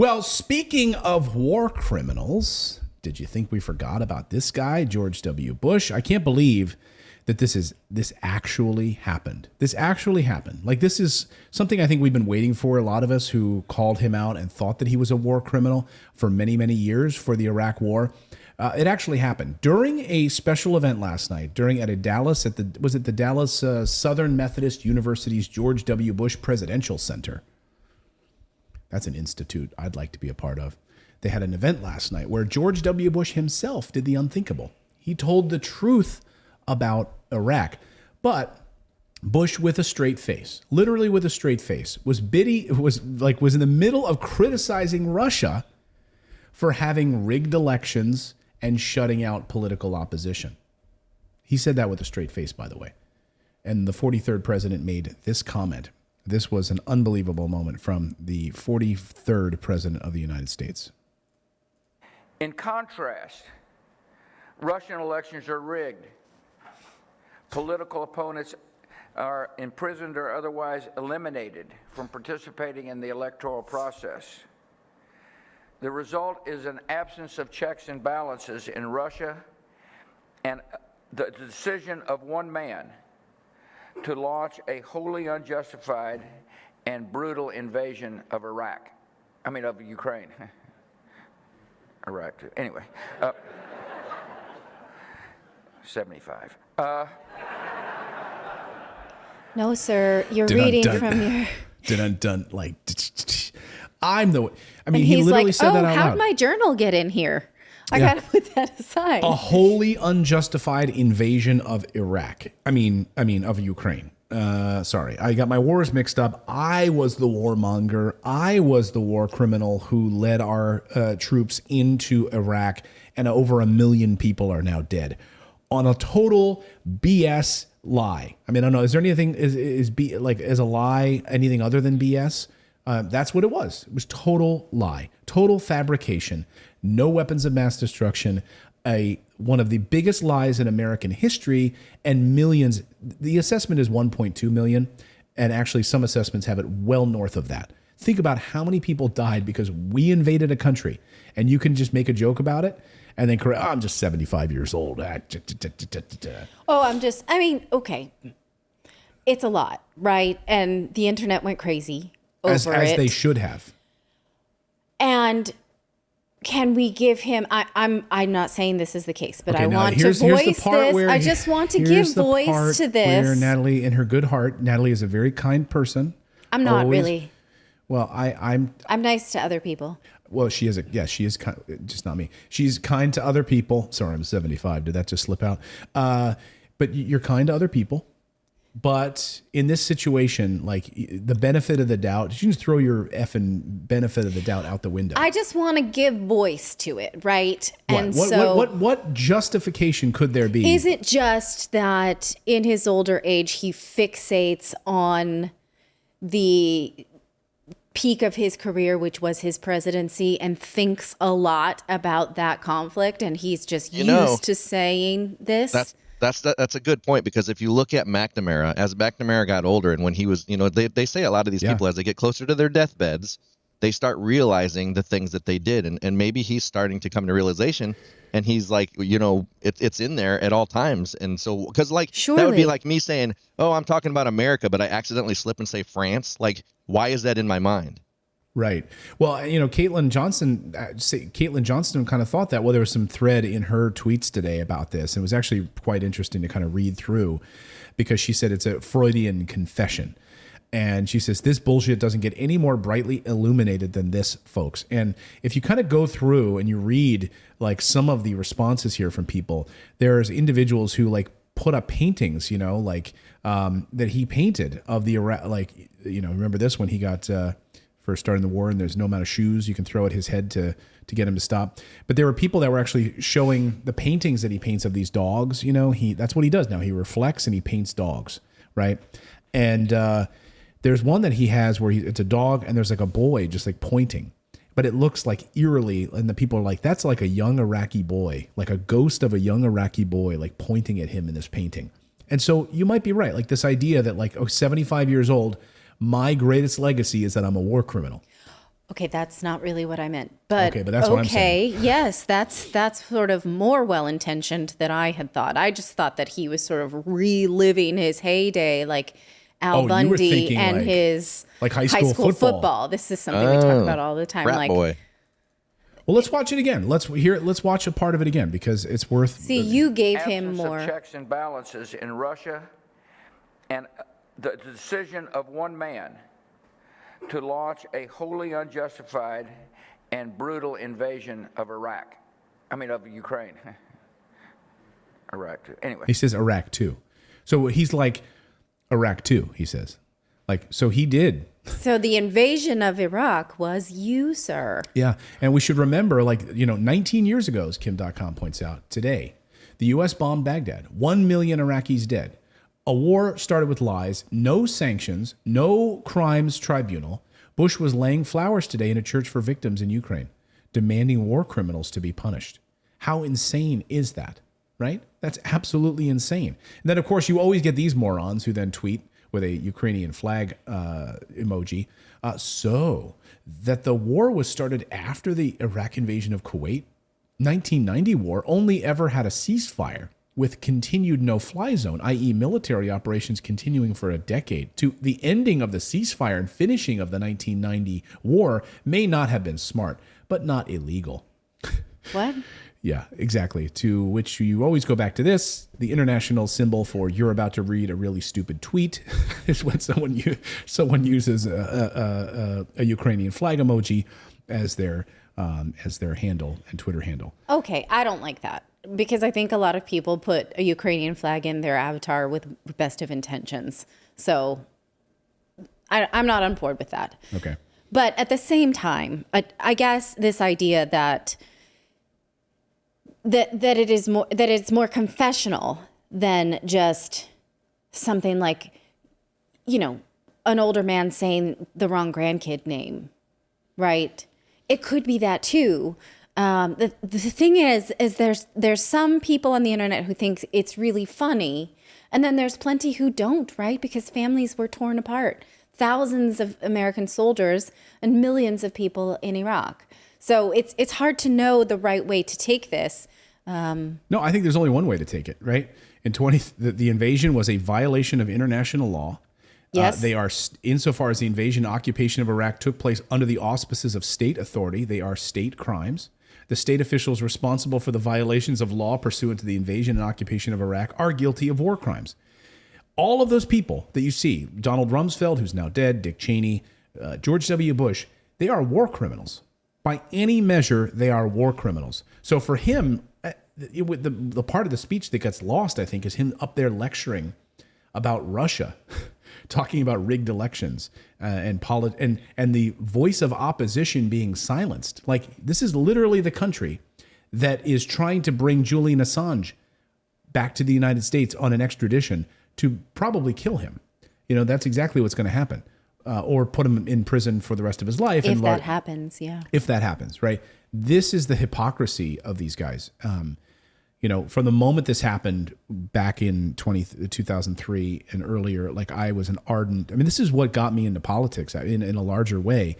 Well, speaking of war criminals, did you think we forgot about this guy, George W. Bush? I can't believe that this actually happened. This actually happened. Like, this is something I think we've been waiting for, a lot of us who called him out and thought that he was a war criminal for many, many years for the Iraq War. It actually happened during a special event last night. Was it the Dallas Southern Methodist University's George W. Bush Presidential Center? That's an institute I'd like to be a part of. They had an event last night where George W. Bush himself did the unthinkable. He told the truth about Iraq, but Bush, with a straight face, literally with a straight face, was in the middle of criticizing Russia for having rigged elections and shutting out political opposition. He said that with a straight face, by the way. And the 43rd president made this comment. This was an unbelievable moment from the 43rd president of the United States. In contrast, Russian elections are rigged. Political opponents are imprisoned or otherwise eliminated from participating in the electoral process. The result is an absence of checks and balances in Russia and the decision of one man to launch a wholly unjustified and brutal invasion of of Ukraine. Iraq, too. Anyway, 75. No, sir, you're reading from your... I'm the... I mean, and he he's literally like, said that out how'd loud. my journal get in here? I got to put that aside. A wholly unjustified invasion of Iraq. I mean, of Ukraine. Sorry, I got my wars mixed up. I was the warmonger. I was the war criminal who led our troops into Iraq, and over 1 million people are now dead on a total BS lie. I mean, I don't know. Is there anything is a lie anything other than BS? That's what it was. It was total lie, total fabrication. No weapons of mass destruction. One of the biggest lies in American history, and millions. The assessment is 1.2 million, and actually some assessments have it well north of that. Think about how many people died because we invaded a country, and you can just make a joke about it and then correct. I'm just 75 years old. Okay. It's a lot, right? And the internet went crazy over as it. They should have. And can we give him? I'm not saying this is the case, but Okay, I now want to here's the voice part this. where- I just want to here's give the voice part to this. Where Natali, in her good heart, Natali is a very kind person. I'm not Always. really. Well, I'm nice to other people. Well, she is kind, just not me. She's kind to other people. Sorry, I'm 75. Did that just slip out? But you're kind to other people. But in this situation, like the benefit of the doubt, you can just throw your effing benefit of the doubt out the window. I just want to give voice to it, right? What justification could there be? Is it just that in his older age, he fixates on the peak of his career, which was his presidency, and thinks a lot about that conflict, and he's just used to saying this? That's a good point, because if you look at McNamara, as McNamara got older, and when he was, they say a lot of these people, as they get closer to their deathbeds, they start realizing the things that they did, and maybe he's starting to come to realization, and he's like, it's in there at all times, and so because that would be like me saying, oh, I'm talking about America, but I accidentally slip and say France. Like, why is that in my mind? Right. Well, Caitlin Johnston kind of thought that. Well, there was some thread in her tweets today about this. It was actually quite interesting to kind of read through, because she said it's a Freudian confession. And she says, this bullshit doesn't get any more brightly illuminated than this, folks. And if you kind of go through and you read like some of the responses here from people, there's individuals who like put up paintings, that he painted of the Iraq, remember this when he got for starting the war, and there's no amount of shoes you can throw at his head to get him to stop. But there were people that were actually showing the paintings that he paints of these dogs. That's what he does now. He reflects and he paints dogs, right? And there's one that he has where it's a dog and there's like a boy just like pointing, but it looks like eerily, and the people are like, that's like a young Iraqi boy, like a ghost of a young Iraqi boy, like pointing at him in this painting. And so you might be right. Like this idea that 75 years old, my greatest legacy is that I'm a war criminal. Okay, that's not really what I meant. But okay, but that's what I'm saying. Yes, that's sort of more well-intentioned than I had thought. I just thought that he was sort of reliving his heyday, like Al you were Bundy thinking and like- his like high school football. This is something we talk about all the time. Frat Like, boy. Well, let's watch it again. Let's watch a part of it again because it's worth. see, you gave him Absence more. of checks and balances in Russia, and the decision of one man to launch a wholly unjustified and brutal invasion of of Ukraine. Iraq, too. Anyway. He says Iraq too. So he's like Iraq too. He says, like, so he did. So the invasion of Iraq was you, sir. Yeah, and we should remember, 19 years ago, as Kim.com points out, today, the U.S. bombed Baghdad. 1 million Iraqis dead. A war started with lies, no sanctions, no crimes tribunal. Bush was laying flowers today in a church for victims in Ukraine, demanding war criminals to be punished. How insane is that, right? That's absolutely insane. And then, of course, you always get these morons who then tweet with a Ukrainian flag emoji, so that the war was started after the Iraq invasion of Kuwait. 1990 war only ever had a ceasefire with continued no-fly zone, i.e. military operations continuing for a decade. To the ending of the ceasefire and finishing of the 1990 war may not have been smart, but not illegal. What? Yeah, exactly. To which you always go back to this. The international symbol for you're about to read a really stupid tweet is when someone uses a Ukrainian flag emoji as their handle and Twitter handle. Okay, I don't like that because I think a lot of people put a Ukrainian flag in their avatar with best of intentions. So I'm not on board with that. Okay. But at the same time, I guess this idea that it's more confessional than just something like, an older man saying the wrong grandkid name, right? It could be that too. The thing is there's some people on the internet who think it's really funny, and then there's plenty who don't, right? Because families were torn apart. Thousands of American soldiers and millions of people in Iraq. So it's hard to know the right way to take this. No, I think there's only one way to take it, right? The invasion was a violation of international law. Yes. They are, insofar as the invasion and occupation of Iraq took place under the auspices of state authority, they are state crimes. The state officials responsible for the violations of law pursuant to the invasion and occupation of Iraq are guilty of war crimes. All of those people that you see, Donald Rumsfeld, who's now dead, Dick Cheney, George W. Bush, they are war criminals. By any measure, they are war criminals. So for him, the part of the speech that gets lost, I think, is him up there lecturing about Russia, talking about rigged elections and the voice of opposition being silenced. Like, this is literally the country that is trying to bring Julian Assange back to the United States on an extradition to probably kill him. That's exactly what's going to happen. Or put him in prison for the rest of his life. If that happens, yeah. If that happens, right? This is the hypocrisy of these guys. From the moment this happened back in 2003 and earlier, like, I was an ardent, this is what got me into politics in a larger way,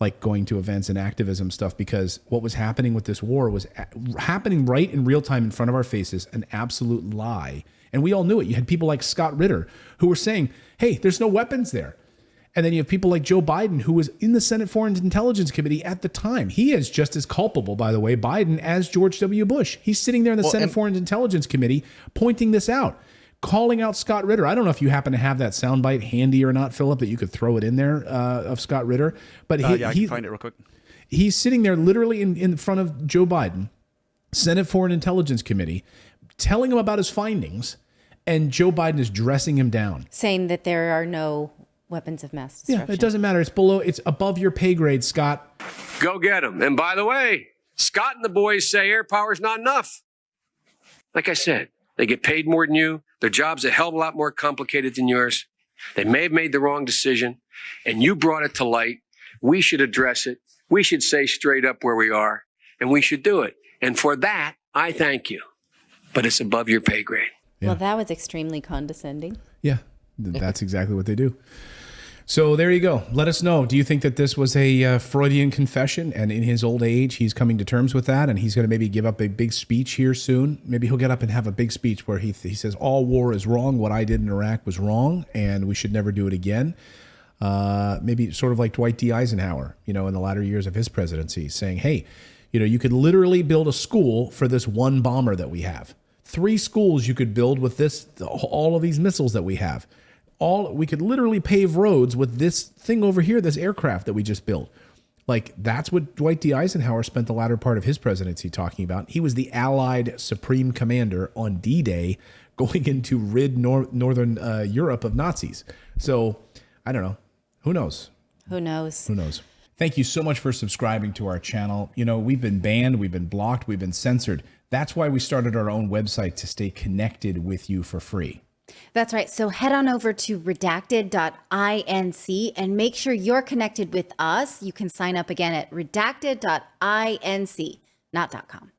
like going to events and activism stuff, because what was happening with this war was happening right in real time in front of our faces, an absolute lie. And we all knew it. You had people like Scott Ritter who were saying, hey, there's no weapons there. And then you have people like Joe Biden, who was in the Senate Foreign Intelligence Committee at the time. He is just as culpable, by the way, Biden, as George W. Bush. He's sitting there in the Senate Foreign Intelligence Committee pointing this out, calling out Scott Ritter. I don't know if you happen to have that soundbite handy or not, Philip, that you could throw it in there of Scott Ritter. But I can find it real quick. He's sitting there literally in front of Joe Biden, Senate Foreign Intelligence Committee, telling him about his findings, and Joe Biden is dressing him down. Saying that there are no weapons of mass destruction. Yeah, it doesn't matter. It's above your pay grade, Scott. Go get them. And by the way, Scott and the boys say air power's not enough. Like I said, they get paid more than you. Their job's a hell of a lot more complicated than yours. They may have made the wrong decision, and you brought it to light. We should address it. We should say straight up where we are, and we should do it. And for that, I thank you. But it's above your pay grade. Well, that was extremely condescending. Yeah, that's exactly what they do. So there you go. Let us know. Do you think that this was a Freudian confession, and in his old age, he's coming to terms with that, and he's going to maybe give up a big speech here soon? Maybe he'll get up and have a big speech where he says, all war is wrong. What I did in Iraq was wrong, and we should never do it again. Maybe sort of like Dwight D. Eisenhower, in the latter years of his presidency, saying, hey, you could literally build a school for this one bomber that we have. 3 schools you could build with all of these missiles that we have. We could literally pave roads with this thing over here, this aircraft that we just built. Like, that's what Dwight D. Eisenhower spent the latter part of his presidency talking about. He was the Allied Supreme Commander on D-Day, going in to rid Northern Europe of Nazis. So, I don't know. Who knows? Who knows? Who knows? Thank you so much for subscribing to our channel. We've been banned, we've been blocked, we've been censored. That's why we started our own website, to stay connected with you for free. That's right. So head on over to redacted.inc and make sure you're connected with us. You can sign up again at redacted.inc, not .com.